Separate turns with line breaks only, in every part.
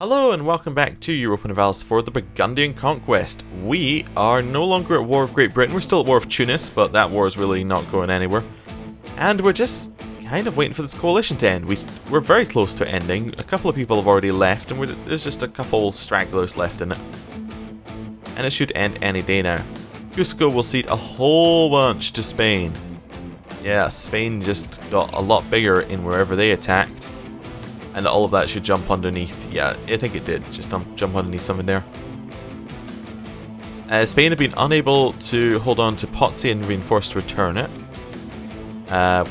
Hello and welcome back to Europa Universalis IV, the Burgundian Conquest. We are no longer at war with Great Britain, we're still at war with Tunis, but that war is really not going anywhere. And we're just kind of waiting for this coalition to end. We're very close to ending. A couple of people have already left, and there's just a couple stragglers left in it. And it should end any day now. Cusco will cede a whole bunch to Spain. Yeah, Spain just got a lot bigger in wherever they attacked. And all of that should jump underneath. Yeah, I think it did. Just jump underneath something there. Spain have been unable to hold on to Potsy and been forced to return it.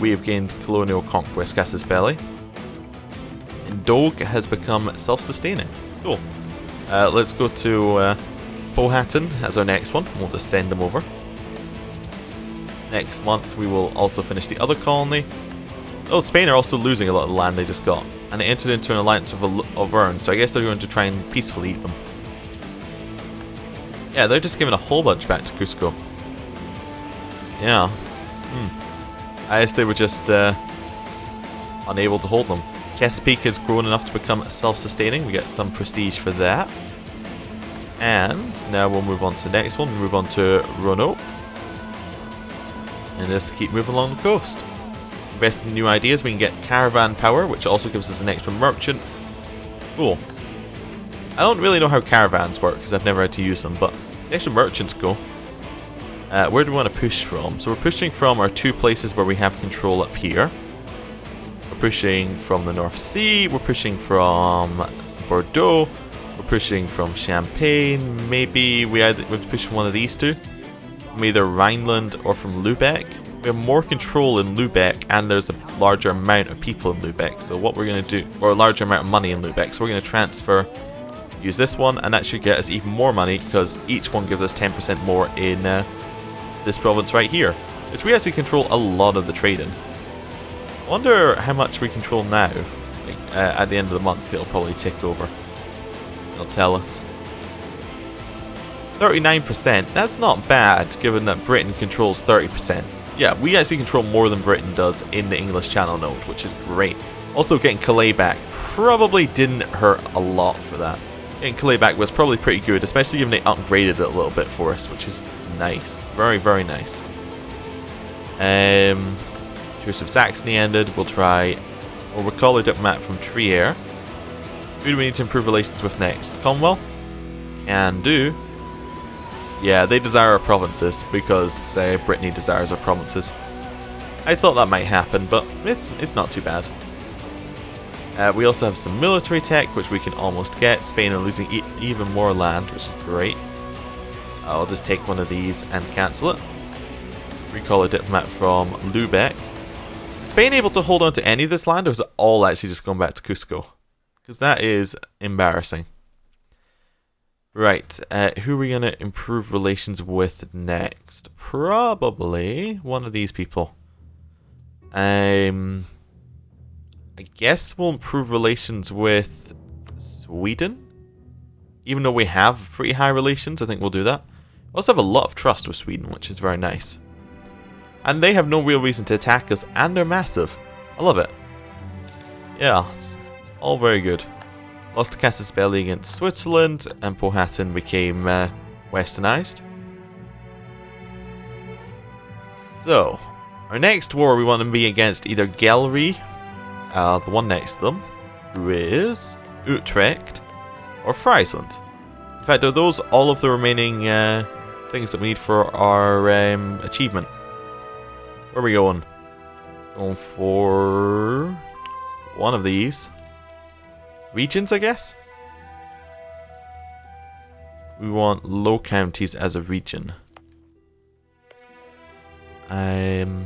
We have gained colonial conquest, Casus Belli. And Doge has become self-sustaining. Cool. Let's go to Powhatan as our next one. We'll just send them over. Next month we will also finish the other colony. Oh, Spain are also losing a lot of the land they just got. And they entered into an alliance with Auvergne, so I guess they're going to try and peacefully eat them. Yeah, they're just giving a whole bunch back to Cusco. Yeah. I guess they were just unable to hold them. Chesapeake has grown enough to become self-sustaining. We get some prestige for that. And now we'll move on to the next one. We move on to Roanoke. And just keep moving along the coast. Invest in new ideas, we can get caravan power, which also gives us an extra merchant. Cool. I don't really know how caravans work because I've never had to use them, but the extra merchants go. Where do we want to push from? So we're pushing from our two places where we have control up here. We're pushing from the North Sea, we're pushing from Bordeaux, we're pushing from Champagne, maybe we have to push from one of these two. From either Rhineland or from Lubeck. We have more control in Lubeck, and there's a larger amount of people in Lubeck. So what we're going to do, or a larger amount of money in Lubeck, so we're going to transfer, use this one, and that should get us even more money, because each one gives us 10% more in this province right here, which we actually control a lot of the trade in. I wonder how much we control now. Like, at the end of the month, it'll probably tick over. It'll tell us. 39%, that's not bad, given that Britain controls 30%. Yeah, we actually control more than Britain does in the English Channel node, which is great. Also, getting Calais back probably didn't hurt a lot for that. Getting Calais back was probably pretty good, especially given they upgraded it a little bit for us, which is nice. Very, very nice. Truce of Saxony ended. We'll try... We'll recall a diplomat from Trier. Who do we need to improve relations with next? Commonwealth? Can do. Yeah, they desire our provinces because Brittany desires our provinces. I thought that might happen, but it's not too bad. We also have some military tech, which we can almost get. Spain are losing even more land, which is great. I'll just take one of these and cancel it. Recall a diplomat from Lubeck. Is Spain able to hold on to any of this land, or is it all actually just going back to Cusco? Because that is embarrassing. Right, who are we going to improve relations with next? Probably one of these people. I guess we'll improve relations with Sweden. Even though we have pretty high relations, I think we'll do that. We also have a lot of trust with Sweden, which is very nice. And they have no real reason to attack us, and they're massive. I love it. Yeah, it's all very good. Lost to Casus Belli against Switzerland, and Powhatan became westernized. So, our next war we want to be against either Gelre, the one next to them, who is Utrecht, or Friesland. In fact, are those all of the remaining things that we need for our achievement? Where are we going? Going for one of these. Regions, I guess? We want low counties as a region. Right,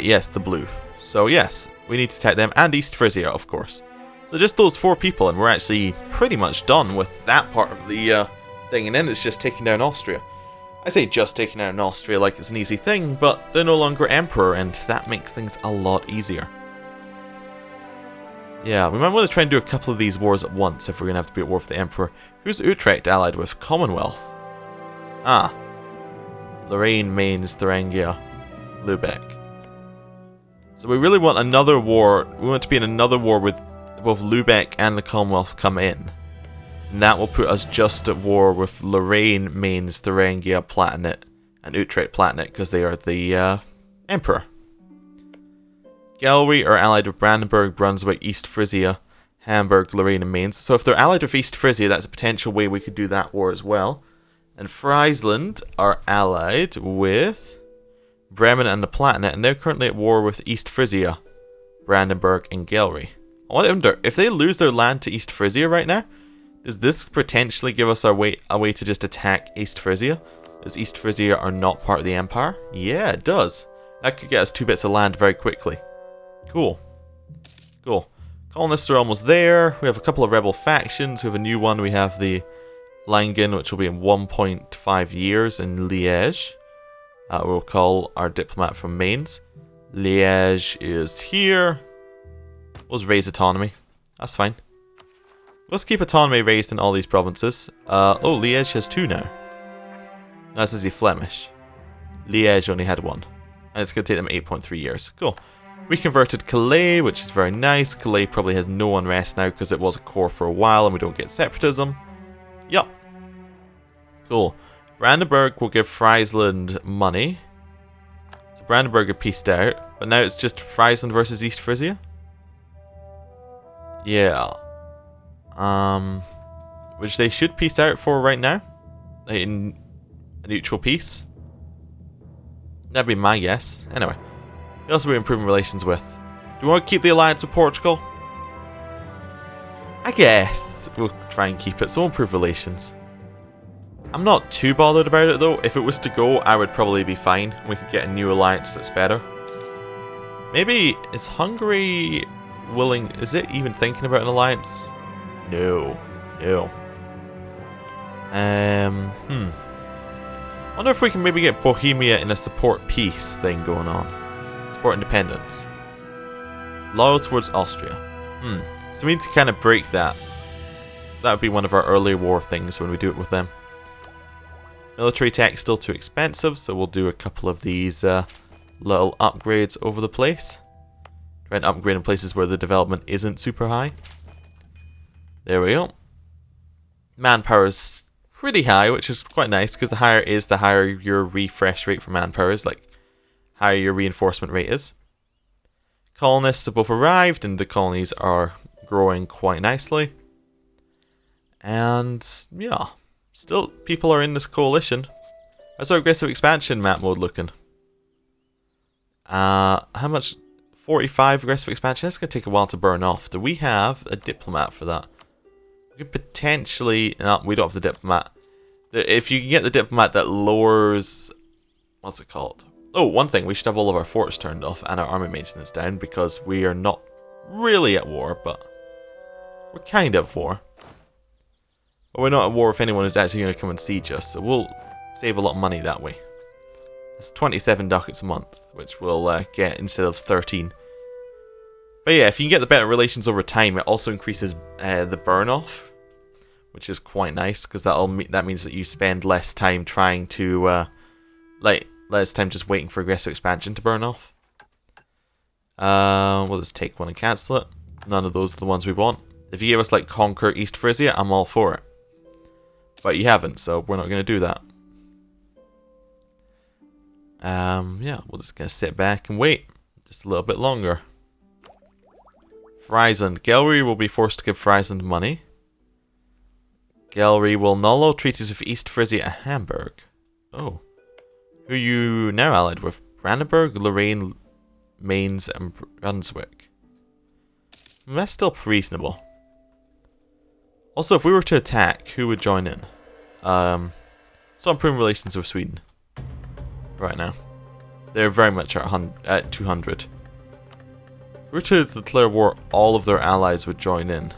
yes, the blue. So yes, we need to attack them, and East Frisia, of course. So just those four people, and we're actually pretty much done with that part of the thing, and then it's just taking down Austria. I say just taking down Austria like it's an easy thing, but they're no longer emperor, and that makes things a lot easier. Yeah, we might want to try and do a couple of these wars at once if we're going to have to be at war with the Emperor. Who's Utrecht allied with? Commonwealth. Ah. Lorraine, Mainz, Thuringia, Lubeck. So we really want another war. We want to be in another war with both Lubeck and the Commonwealth come in, and that will put us just at war with Lorraine, Mainz, Thuringia, Palatinate, and Utrecht Palatinate, because they are the Emperor. Galway are allied with Brandenburg, Brunswick, East Frisia, Hamburg, Lorraine, and Mainz. So if they're allied with East Frisia, that's a potential way we could do that war as well. And Friesland are allied with Bremen and the Palatinate, and they're currently at war with East Frisia, Brandenburg, and Galway. I wonder, if they lose their land to East Frisia right now, does this potentially give us a way to just attack East Frisia? As East Frisia are not part of the Empire? Yeah, it does. That could get us 2 bits of land very quickly. Cool. Cool. Colonists are almost there. We have a couple of rebel factions. We have a new one. We have the Langen, which will be in 1.5 years in Liège. We'll call our diplomat from Mainz. Liège is here. Let's raise autonomy. That's fine. Let's keep autonomy raised in all these provinces. Oh, Liège has 2 now. That's as a Flemish. Liège only had 1. And it's going to take them 8.3 years. Cool. We converted Calais, which is very nice. Calais probably has no unrest now because it was a core for a while and we don't get separatism. Yup. Cool. Brandenburg will give Friesland money. So Brandenburg are pieced out. But now it's just Friesland versus East Frisia? Yeah. Which they should peace out for right now. In a neutral peace. That'd be my guess. Anyway. Who else are we improving relations with? Do we want to keep the alliance with Portugal? I guess we'll try and keep it, so we'll improve relations. I'm not too bothered about it though. If it was to go, I would probably be fine. We could get a new alliance that's better. Maybe, is Hungary willing, is it even thinking about an alliance? No. No. I wonder if we can maybe get Bohemia in a support peace thing going on. Support independence. Loyal towards Austria. So we need to kind of break that. That would be one of our early war things when we do it with them. Military tech still too expensive, so we'll do a couple of these little upgrades over the place. Try and upgrade in places where the development isn't super high. There we go. Manpower is pretty high, which is quite nice, because the higher your refresh rate for manpower is, like higher your reinforcement rate is. Colonists have both arrived, and the colonies are growing quite nicely. And yeah, still people are in this coalition. How's our aggressive expansion map mode looking? How much? 45 aggressive expansion. That's going to take a while to burn off. Do we have a diplomat for that? We could potentially... No, we don't have the diplomat. If you can get the diplomat that lowers... What's it called? Oh, one thing. We should have all of our forts turned off and our army maintenance down, because we are not really at war, but we're kind of at war. But we're not at war if anyone is actually going to come and siege us, so we'll save a lot of money that way. It's 27 ducats a month, which we'll get instead of 13. But yeah, if you can get the better relations over time, it also increases the burn-off, which is quite nice, because that means that you spend less time trying to, less time just waiting for aggressive expansion to burn off. We'll just take one and cancel it. None of those are the ones we want. If you give us, like, conquer East Frisia, I'm all for it. But you haven't, so we're not going to do that. Yeah, we're just going to sit back and wait just a little bit longer. Friesland. Galway will be forced to give Friesland money. Galway will null all treaties with East Frisia and Hamburg. Oh. Who are you now allied with? Brandenburg, Lorraine, Mainz, and Brunswick. That's still reasonable. Also, if we were to attack, who would join in? So improving relations with Sweden right now. They're very much at 200. If we were to declare war, all of their allies would join in.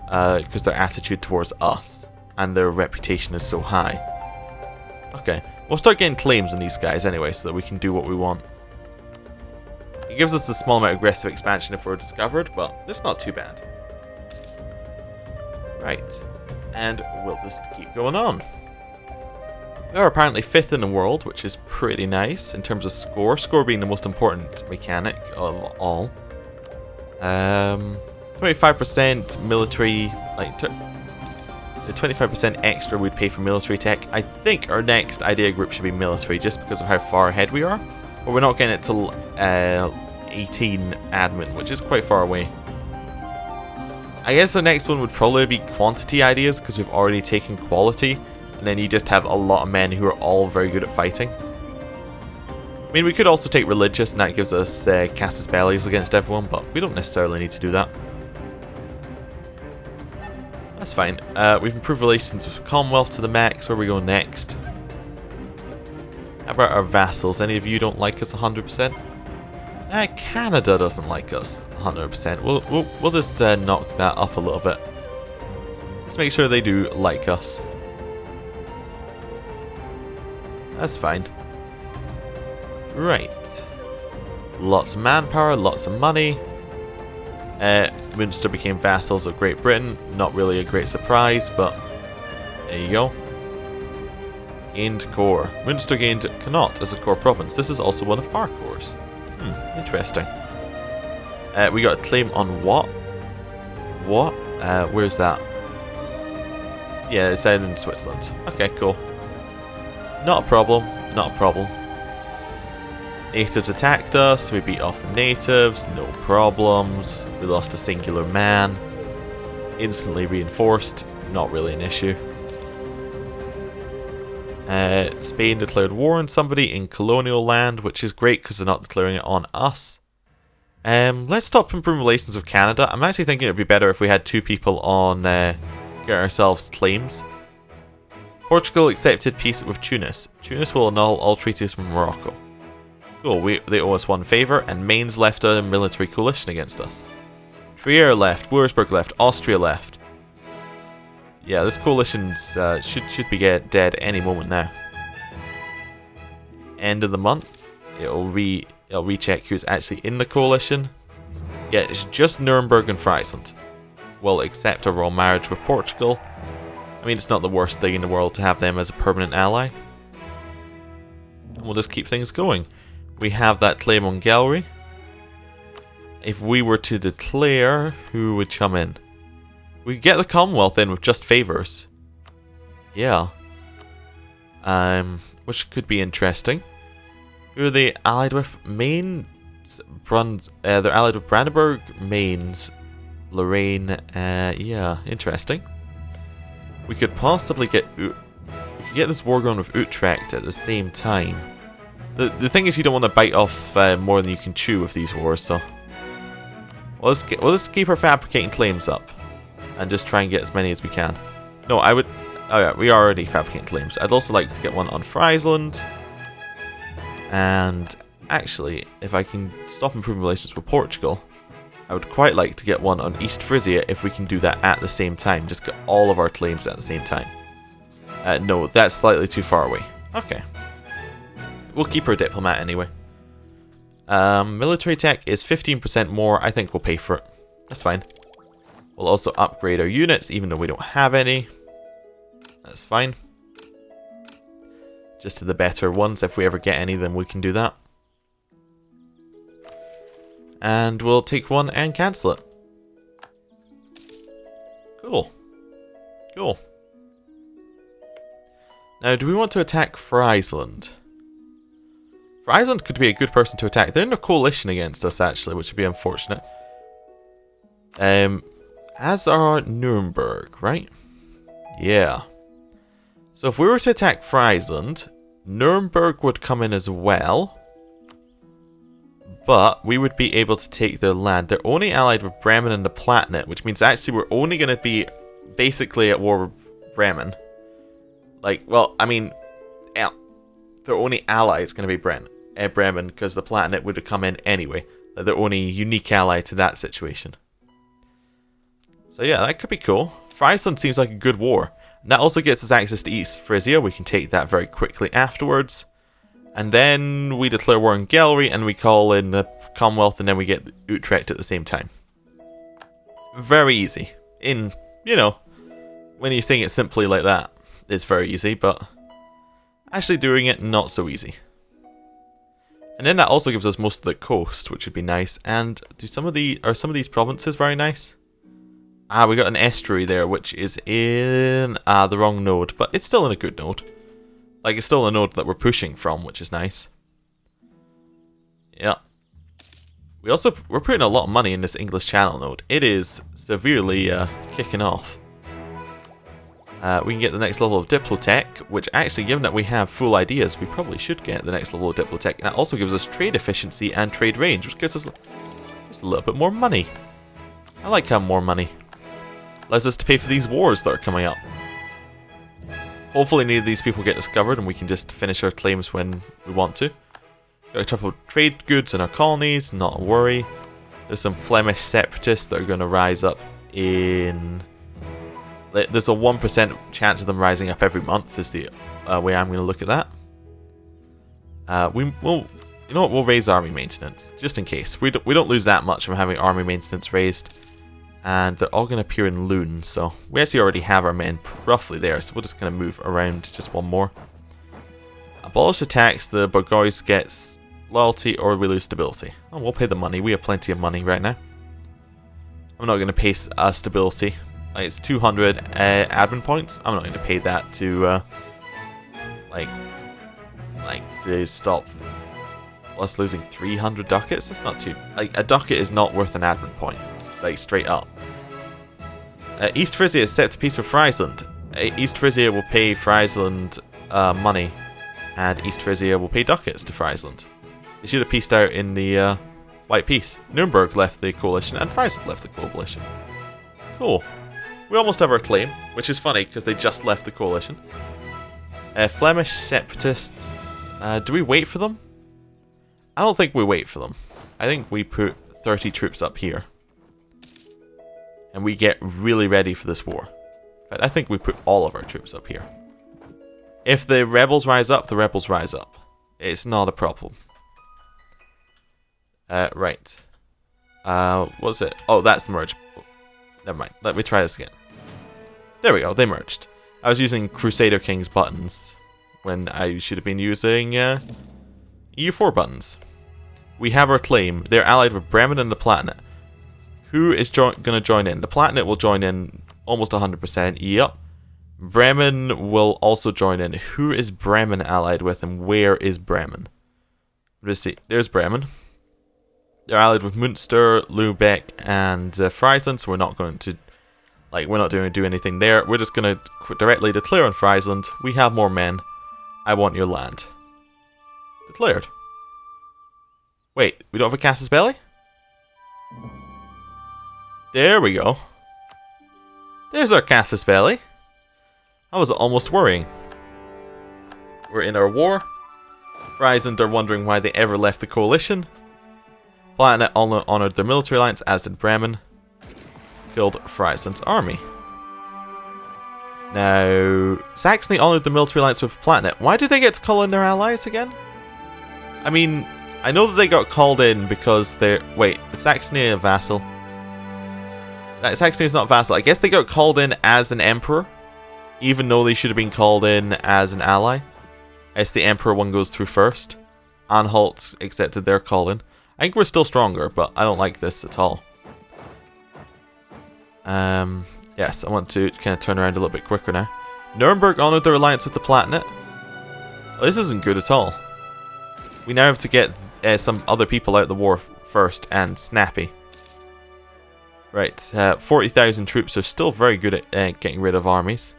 Because their attitude towards us and their reputation is so high. Okay, we'll start getting claims on these guys anyway, so that we can do what we want. It gives us a small amount of aggressive expansion if we're discovered, but it's not too bad. Right, and we'll just keep going on. We are apparently 5th in the world, which is pretty nice in terms of score. Score being the most important mechanic of all. 25% military, like the 25% extra we'd pay for military tech. I think our next idea group should be military just because of how far ahead we are. But we're not getting it till 18 admin, which is quite far away. I guess the next one would probably be quantity ideas because we've already taken quality. And then you just have a lot of men who are all very good at fighting. I mean, we could also take religious and that gives us casus bellis against everyone, but we don't necessarily need to do that. That's fine. We've improved relations with Commonwealth to the max. Where are we going next? How about our vassals? Any of you don't like us 100%? Canada doesn't like us 100%. We'll just knock that up a little bit. Let's make sure they do like us. That's fine. Right. Lots of manpower, lots of money. Munster became vassals of Great Britain. Not really a great surprise, but there you go. Gained core. Munster gained Connaught as a core province. This is also one of our cores. Interesting. We got a claim on what? What? Where's that? Yeah, it's out in Switzerland. Okay, cool. Not a problem. Not a problem. Natives attacked us. We beat off the natives. No problems. We lost a singular man. Instantly reinforced. Not really an issue. Spain declared war on somebody in colonial land, which is great because they're not declaring it on us. Let's stop improving relations with Canada. I'm actually thinking it would be better if we had two people on get ourselves claims. Portugal accepted peace with Tunis. Tunis will annul all treaties with Morocco. Cool, they owe us one favour, and Mainz left a military coalition against us. Trier left, Würzburg left, Austria left. Yeah, this coalition should be dead any moment now. End of the month, it'll recheck who's actually in the coalition. Yeah, it's just Nuremberg and Friesland. We'll accept a royal marriage with Portugal. I mean, it's not the worst thing in the world to have them as a permanent ally. And we'll just keep things going. We have that claim on Gallery. If we were to declare, who would come in? We could get the Commonwealth in with just favours. Yeah. Which could be interesting. Who are they allied with? Mainz? They're allied with Brandenburg, Mainz, Lorraine. Yeah, interesting. We could possibly get we could get this war going with Utrecht at the same time. The thing is, you don't want to bite off more than you can chew with these wars, so we'll just keep our fabricating claims up and just try and get as many as we can. No, I would. Oh yeah, we are already fabricating claims. I'd also like to get one on Friesland, and actually, if I can stop improving relations with Portugal, I would quite like to get one on East Frisia if we can do that at the same time. Just get all of our claims at the same time. No, that's slightly too far away. Okay. We'll keep our diplomat anyway. Military tech is 15% more. I think we'll pay for it. That's fine. We'll also upgrade our units, even though we don't have any. That's fine. Just to the better ones. If we ever get any, then we can do that. And we'll take one and cancel it. Cool. Cool. Now, do we want to attack Friesland? Friesland could be a good person to attack. They're in a coalition against us, actually, which would be unfortunate. As are Nuremberg, right? Yeah. So if we were to attack Friesland, Nuremberg would come in as well. But we would be able to take their land. They're only allied with Bremen and the Palatinate, which means actually we're only going to be basically at war with Bremen. Like, well, I mean, their only ally is going to be Bremen, because the Palatinate would have come in anyway. They're the only unique ally to that situation. So yeah, that could be cool. Friesland seems like a good war. And that also gets us access to East Frisia. We can take that very quickly afterwards. And then we declare war on Gallery, and we call in the Commonwealth, and then we get Utrecht at the same time. Very easy. In, you know, when you're saying it simply like that, it's very easy, but actually doing it, not so easy. And then that also gives us most of the coast, which would be nice. And are some of these provinces very nice? Ah, we got an estuary there, which is in the wrong node, but it's still in a good node. Like, it's still a node that we're pushing from, which is nice. Yeah. We're putting a lot of money in this English Channel node. It is severely kicking off. We can get the next level of Diplotech, which actually, given that we have full ideas, we probably should get the next level of Diplotech. And that also gives us trade efficiency and trade range, which gives us just a little bit more money. I like having more money. Allows us to pay for these wars that are coming up. Hopefully neither of these people get discovered and we can just finish our claims when we want to. Got a couple of trade goods in our colonies, not a worry. There's some Flemish separatists that are going to rise up in... There's a 1% chance of them rising up every month is the way I'm going to look at that. You know what, we'll raise army maintenance, just in case. We don't lose that much from having army maintenance raised. And they're all going to appear in Loon, so we actually already have our men roughly there, so we're just going to move around just one more. Abolish attacks, the Burgoyes gets loyalty or we lose stability. Oh, we'll pay the money, we have plenty of money right now. I'm not going to pay stability. Like, it's 200 admin points. I'm not going to pay that to, to stop us losing 300 ducats. That's not too... Like, a ducat is not worth an admin point. Like, straight up. East Frisia has set to peace with Friesland. East Frisia will pay Friesland money, and East Frisia will pay ducats to Friesland. They should have peaced out in the White Peace. Nuremberg left the coalition, and Friesland left the coalition. Cool. We almost have our claim, which is funny, because they just left the coalition. Flemish separatists. Do we wait for them? I don't think we wait for them. I think we put 30 troops up here. And we get really ready for this war. In fact, I think we put all of our troops up here. If the rebels rise up, the rebels rise up. It's not a problem. Right. What's it? Oh, that's the merge. Never mind. Let me try this again. There we go. They merged. I was using Crusader King's buttons when I should have been using EU4 buttons. We have our claim. They're allied with Bremen and the Palatinate. Who is going to join in? The Palatinate will join in almost 100%. Yep. Bremen will also join in. Who is Bremen allied with and where is Bremen? Let's see. There's Bremen. They're allied with Münster, Lübeck, and Friesland, so we're not going to do anything there. We're just going to directly declare on Friesland. We have more men. I want your land. Declared. Wait, we don't have a casus belli? There we go. There's our casus belli. I was almost worrying. We're in our war. Friesland are wondering why they ever left the coalition. Palatinate honoured their military alliance, as did Bremen. Killed Friesland's army. Now, Saxony honoured the military alliance with Palatinate. Why do they get to call in their allies again? I mean, I know that they got called in because they're... Wait, is Saxony a vassal? Saxony is not vassal. I guess they got called in as an emperor, even though they should have been called in as an ally. As the emperor one goes through first. Anhalt accepted their call in. I think we're still stronger, but I don't like this at all. Yes, I want to kind of turn around a little bit quicker now. Nuremberg honoured their alliance with the Palatinate. Well, this isn't good at all. We now have to get some other people out of the war first, and snappy. Right, 40,000 troops are still very good at getting rid of armies.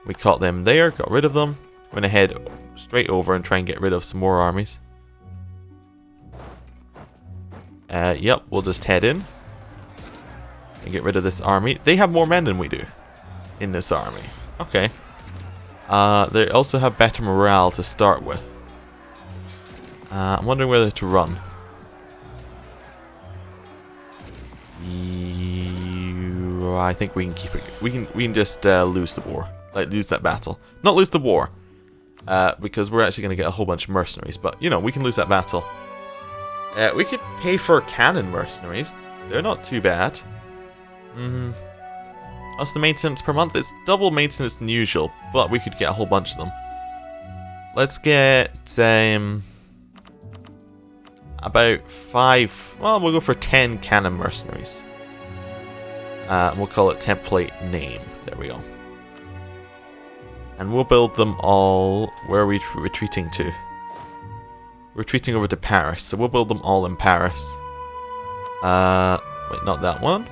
We caught them there, got rid of them. We're going to head straight over and try and get rid of some more armies. Yep, we'll just head in. And get rid of this army. They have more men than we do in this army. Okay. They also have better morale to start with. I'm wondering whether to run. I think we can keep it. We can just lose the war. Like, lose that battle. Not lose the war. Because we're actually going to get a whole bunch of mercenaries. But, you know, we can lose that battle. We could pay for cannon mercenaries. They're not too bad. What's the maintenance per month? It's double maintenance than usual, but we could get a whole bunch of them. Let's get about 5, well, we'll go for 10 cannon mercenaries. And we'll call it template name. There we go. And we'll build them all. Where are we retreating to? We're retreating over to Paris, so we'll build them all in Paris. Wait, not that one.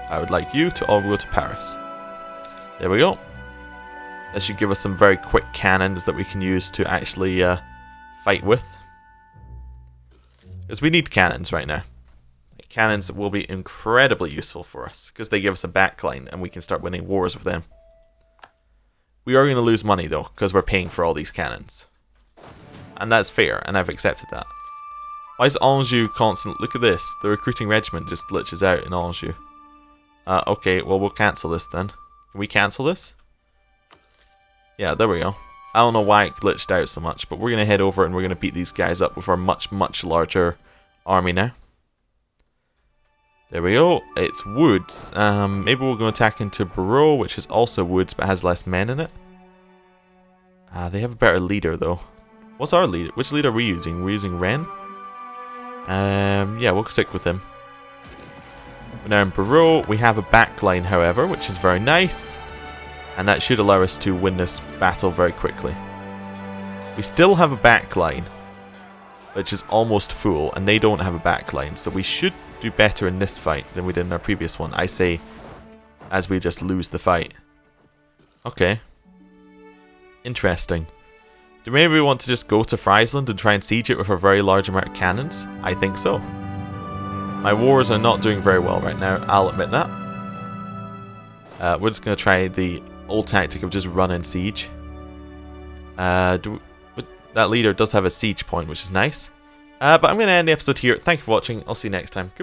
I would like you to all go to Paris. There we go. That should give us some very quick cannons that we can use to actually fight with. Because we need cannons right now. Cannons will be incredibly useful for us, because they give us a backline and we can start winning wars with them. We are going to lose money though, because we're paying for all these cannons. And that's fair, and I've accepted that. Why is Anjou constant? Look at this. The recruiting regiment just glitches out in Anjou. Okay, well we'll cancel this then. Can we cancel this? Yeah, there we go. I don't know why it glitched out so much, but we're going to head over and we're going to beat these guys up with our much, much larger army now. There we go. It's woods. Maybe we'll go attack into Barreau, which is also woods but has less men in it. They have a better leader though. What's our leader? Which leader are we using? We're using Ren? Yeah, we'll stick with him. Now in Barreau, we have a backline, however, which is very nice. And that should allow us to win this battle very quickly. We still have a backline, which is almost full, and they don't have a backline. So we should do better in this fight than we did in our previous one. I say, as we just lose the fight. Okay. Interesting. Do maybe we want to just go to Friesland and try and siege it with a very large amount of cannons? I think so. My wars are not doing very well right now, I'll admit that. We're just going to try the old tactic of just run and siege. That leader does have a siege point, which is nice. But I'm going to end the episode here. Thank you for watching. I'll see you next time. Goodbye.